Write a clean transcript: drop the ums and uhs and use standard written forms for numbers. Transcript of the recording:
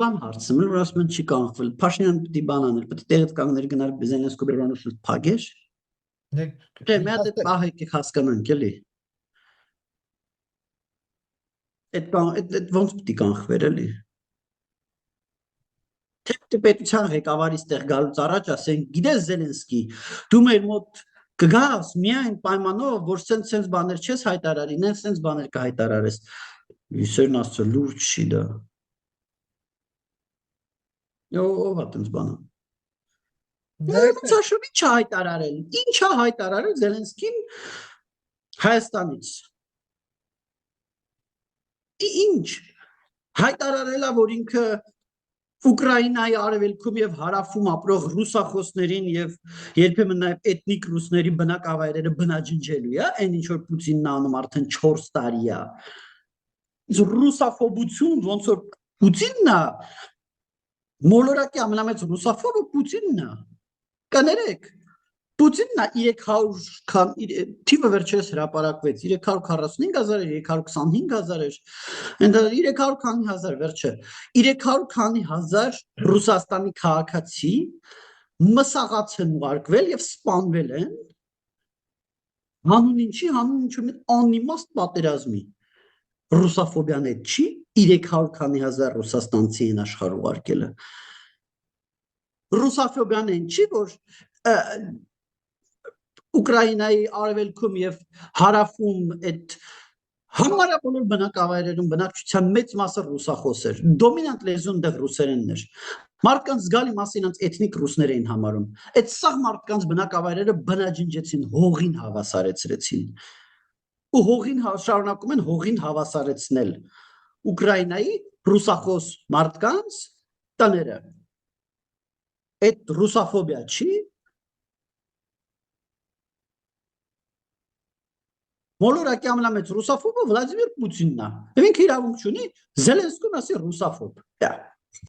Բան հարցը, որ ասում են չի կանխվել։ Փաշինյան պիտի բանաներ, պիտի տեղից կանգներ գնալ Զելենսկու բերանոց փագեր։ Դե մենք այդ բահը եք հասկանանք էլի։ Այդ ոնց պիտի կանխվեր էլի։ Թե պետության ղեկավարից տեղ գալուց առաջ ասեն, գիտես Զելենսկի, դու մեր մոտ կգաս միայն պայմանով, որ սենց բաներ չես հայտարարի, սենց բաներ կհայտարարես։ Իսերն աստծո լուրջ չի դա։ Ով է տենց բանը։ Ցաշովի չհայտարարել։ Ինչ է հայտարարել Զելենսկին Հայաստանից։ Ինչ հայտարարել է, որ ինքը Ուկրաինայի արևելքում եւ հարավում ապրող ռուսախոսներին եւ երբեմն նաեւ էթնիկ ռուսների բնակավայրերը բնաջնջելու է, այն ինչ որ Պուտինն անում արդեն 4 տարի է։ Ռուսաֆոբություն ոնց որ Պուտինն է, մոլորակի ամենամեծ ռուսաֆոբը Պուտինն է։ Կներեք, Պուտինն է 300 թիվը վերջերս հրապարակվեց 345,000 325,000 էր, այնտեղ 300 քանի հազար վերջը 300 քանի հազար Ռուսաստանի քաղաքացի մսաղաց են ուղարկվել եւ սպանվել են հանուն ինչի անիմաստ պատերազմի ռուսաֆոբիան է չի 300 քանի հազար ռուսաստանցի են աշխարհ ուղարկելը ռուսաֆոբիան են չի որ Ուկրաինայի արևելքում եւ հարավում այդ համարաբոլոր բնակավայրերում բնակչության մեծ մասը ռուսախոս էր դոմինանտ լեզուն դեռ ռուսերենն էր մարդկանց զգալի մասին անց էթնիկ ռուսներ էին համարում այդ սաղ մարդկանց բնակավայրերը բնաջնջեցին հողին հավասարեցրեցին ու հողին շարունակում են հողին հավասարեցնել Ուկրաինայի ռուսախոս մարդկանց տները այդ ռուսաֆոբիա չի Մոլորակի ամենամեծ ռուսաֆոբը Վլադիմիր Պուտինն է։ Ինքը իրավունք չունի Զելենսկուն ասի ռուսաֆոբ։